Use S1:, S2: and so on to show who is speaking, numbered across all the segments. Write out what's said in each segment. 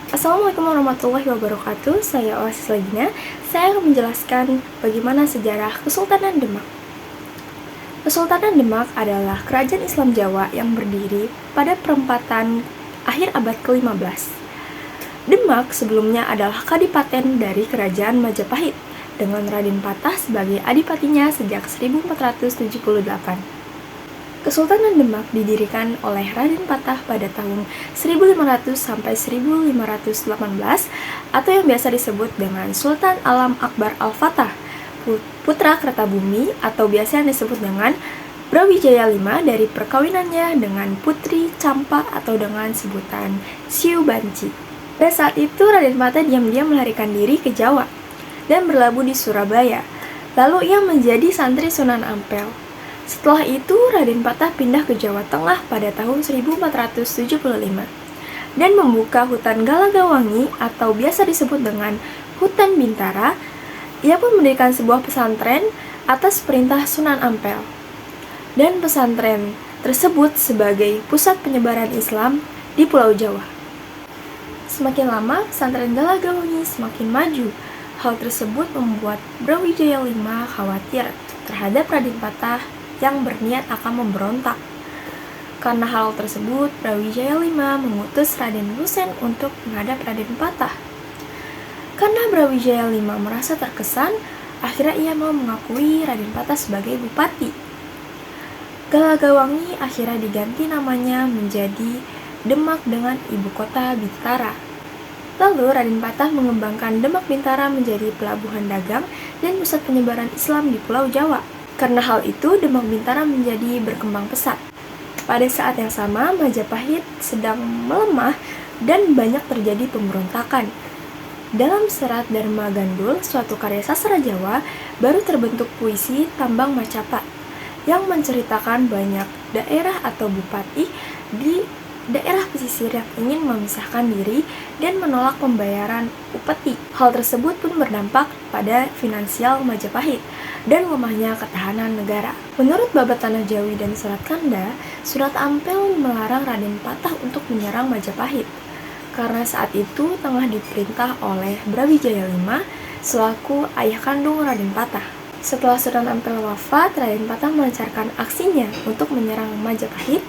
S1: Assalamualaikum warahmatullahi wabarakatuh. Saya Oasis Legina. Saya akan menjelaskan bagaimana sejarah Kesultanan Demak. Kesultanan Demak adalah kerajaan Islam Jawa yang berdiri pada perempatan akhir abad ke-15. Demak sebelumnya adalah kadipaten dari Kerajaan Majapahit dengan Raden Patah sebagai adipatinya sejak 1478. Kesultanan Demak didirikan oleh Raden Patah pada tahun 1500 sampai 1518 atau yang biasa disebut dengan Sultan Alam Akbar Al-Fatah, putra Kertabumi atau biasa yang disebut dengan Brawijaya V dari perkawinannya dengan Putri Campa atau dengan sebutan Siu Banci. Pada saat itu Raden Patah diam-diam melarikan diri ke Jawa dan berlabuh di Surabaya. Lalu ia menjadi santri Sunan Ampel. Setelah itu, Raden Patah pindah ke Jawa Tengah pada tahun 1475 dan membuka hutan Galagawangi atau biasa disebut dengan Hutan Bintara. Ia pun mendirikan sebuah pesantren atas perintah Sunan Ampel. Dan pesantren tersebut sebagai pusat penyebaran Islam di Pulau Jawa. Semakin lama, pesantren Galagawangi semakin maju. Hal tersebut membuat Brawijaya V khawatir terhadap Raden Patah yang berniat akan memberontak. Karena hal tersebut, Brawijaya V mengutus Raden Husein untuk menghadap Raden Patah. Karena Brawijaya V merasa terkesan, akhirnya ia mau mengakui Raden Patah sebagai bupati. Galagawangi akhirnya diganti namanya menjadi Demak dengan ibu kota Bintara. Lalu Raden Patah mengembangkan Demak Bintara menjadi pelabuhan dagang dan pusat penyebaran Islam di Pulau Jawa. Karena hal itu, Demak Bintara menjadi berkembang pesat. Pada saat yang sama, Majapahit sedang melemah dan banyak terjadi pemberontakan. Dalam serat Dharma Gandul, suatu karya sastra Jawa, baru terbentuk puisi Tambang Macapat yang menceritakan banyak daerah atau bupati di daerah pesisir yang ingin memisahkan diri dan menolak pembayaran upeti. Hal tersebut pun berdampak pada finansial Majapahit dan lemahnya ketahanan negara. Menurut Babat Tanah Jawi dan Serat Kanda, Surat Ampel melarang Raden Patah untuk menyerang Majapahit karena saat itu tengah diperintah oleh Brawijaya V selaku ayah kandung Raden Patah. Setelah Sunan Ampel wafat, Raden Patah melancarkan aksinya untuk menyerang Majapahit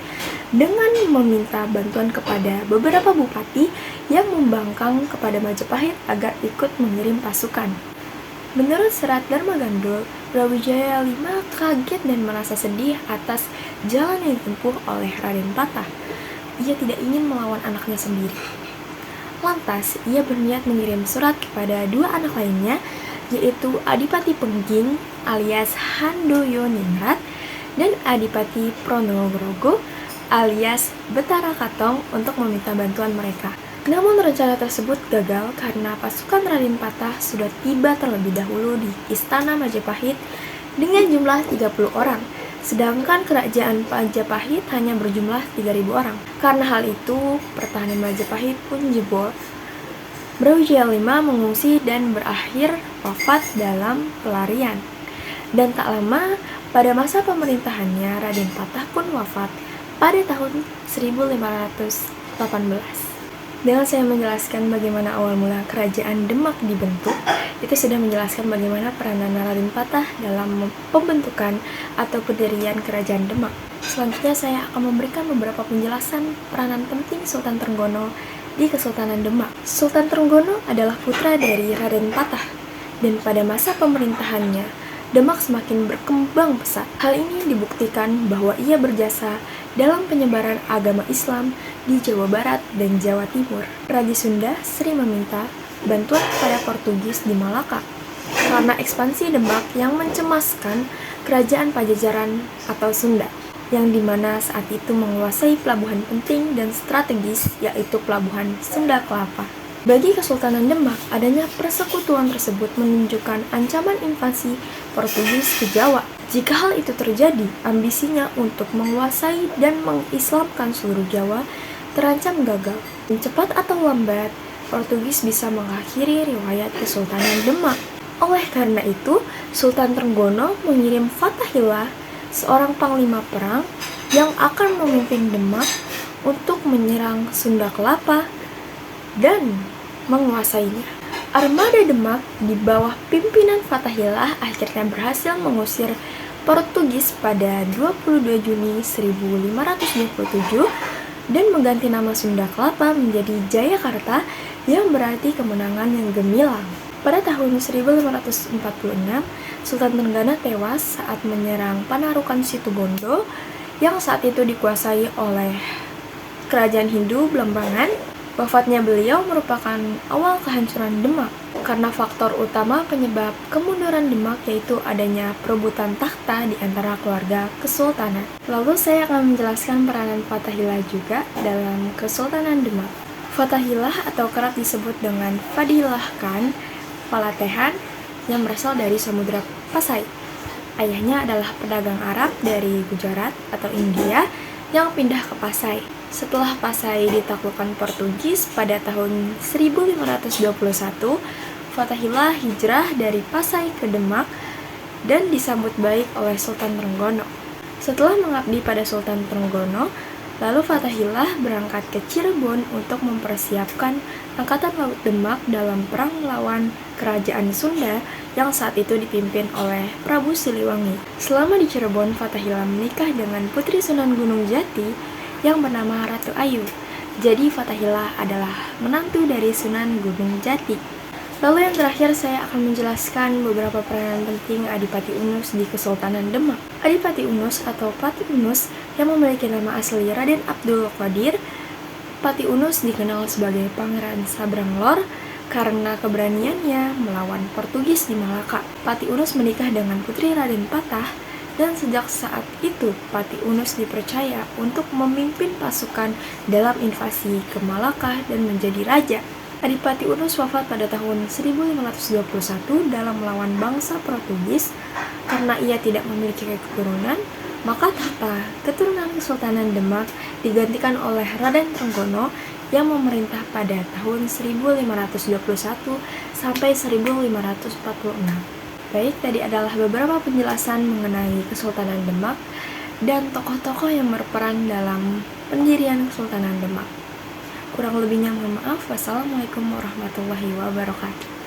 S1: dengan meminta bantuan kepada beberapa bupati yang membangkang kepada Majapahit agar ikut mengirim pasukan. Menurut serat Dharma Gandul, Brawijaya V kaget dan merasa sedih atas jalan yang ditempuh oleh Raden Patah. Ia tidak ingin melawan anaknya sendiri. Lantas, ia berniat mengirim surat kepada dua anak lainnya, yaitu Adipati Pengging alias Handoyo-ningrat dan Adipati Pronogrogo alias Betara Katong untuk meminta bantuan mereka. Namun rencana tersebut gagal karena pasukan Raden Patah sudah tiba terlebih dahulu di Istana Majapahit dengan jumlah 30 orang, sedangkan kerajaan Majapahit hanya berjumlah 3.000 orang. Karena hal itu, pertahanan Majapahit pun jebol. Brawijaya V mengungsi dan berakhir wafat dalam pelarian. Dan tak lama, pada masa pemerintahannya, Raden Patah pun wafat pada tahun 1518. Dengan saya menjelaskan bagaimana awal mula kerajaan Demak dibentuk, itu sudah menjelaskan bagaimana peranan Raden Patah dalam pembentukan atau pendirian kerajaan Demak. Selanjutnya saya akan memberikan beberapa penjelasan peranan penting Sultan Trenggono di Kesultanan Demak. Sultan Trenggono adalah putra dari Raden Patah, dan pada masa pemerintahannya, Demak semakin berkembang pesat. Hal ini dibuktikan bahwa ia berjasa dalam penyebaran agama Islam di Jawa Barat dan Jawa Timur. Raja Sunda sering meminta bantuan kepada Portugis di Malaka karena ekspansi Demak yang mencemaskan kerajaan Pajajaran atau Sunda, yang dimana saat itu menguasai pelabuhan penting dan strategis, yaitu pelabuhan Sunda Kelapa. Bagi Kesultanan Demak, adanya persekutuan tersebut menunjukkan ancaman invasi Portugis ke Jawa. Jika hal itu terjadi, ambisinya untuk menguasai dan mengislamkan seluruh Jawa terancam gagal. Cepat atau lambat, Portugis bisa mengakhiri riwayat Kesultanan Demak. Oleh karena itu, Sultan Trenggono mengirim Fathahillah, seorang panglima perang yang akan memimpin Demak untuk menyerang Sunda Kelapa dan menguasainya. Armada Demak di bawah pimpinan Fathahillah akhirnya berhasil mengusir Portugis pada 22 Juni 1527 dan mengganti nama Sunda Kelapa menjadi Jayakarta yang berarti kemenangan yang gemilang. Pada tahun 1546, Sultan Trenggana tewas saat menyerang Panarukan Situbondo yang saat itu dikuasai oleh Kerajaan Hindu Blambangan. Wafatnya beliau merupakan awal kehancuran Demak karena faktor utama penyebab kemunduran Demak yaitu adanya perebutan takhta di antara keluarga kesultanan. Lalu saya akan menjelaskan peranan Fathahillah juga dalam Kesultanan Demak. Fathahillah atau kerap disebut dengan Fadillah Khan Palatehan yang berasal dari Samudra Pasai. Ayahnya adalah pedagang Arab dari Gujarat atau India yang pindah ke Pasai. Setelah Pasai ditaklukkan Portugis pada tahun 1521, Fathahillah hijrah dari Pasai ke Demak dan disambut baik oleh Sultan Trenggono. Setelah mengabdi pada Sultan Trenggono, lalu Fathahillah berangkat ke Cirebon untuk mempersiapkan Angkatan Laut Demak dalam perang melawan Kerajaan Sunda yang saat itu dipimpin oleh Prabu Siliwangi. Selama di Cirebon, Fathahillah menikah dengan Putri Sunan Gunung Jati yang bernama Ratu Ayu. Jadi Fathahillah adalah menantu dari Sunan Gunung Jati. Lalu yang terakhir saya akan menjelaskan beberapa peranan penting Adipati Unus di Kesultanan Demak. Adipati Unus atau Pati Unus yang memiliki nama asli Raden Abdul Qadir. Pati Unus dikenal sebagai Pangeran Sabranglor karena keberaniannya melawan Portugis di Malaka. Pati Unus menikah dengan putri Raden Patah dan sejak saat itu Pati Unus dipercaya untuk memimpin pasukan dalam invasi ke Malaka dan menjadi raja. Adipati Unus wafat pada tahun 1521 dalam melawan bangsa Portugis. Karena ia tidak memiliki keturunan, maka tahta keturunan Kesultanan Demak digantikan oleh Raden Trenggono yang memerintah pada tahun 1521 sampai 1546. Baik, tadi adalah beberapa penjelasan mengenai Kesultanan Demak dan tokoh-tokoh yang berperan dalam pendirian Kesultanan Demak. Kurang lebihnya mohon maaf. Wassalamualaikum warahmatullahi wabarakatuh.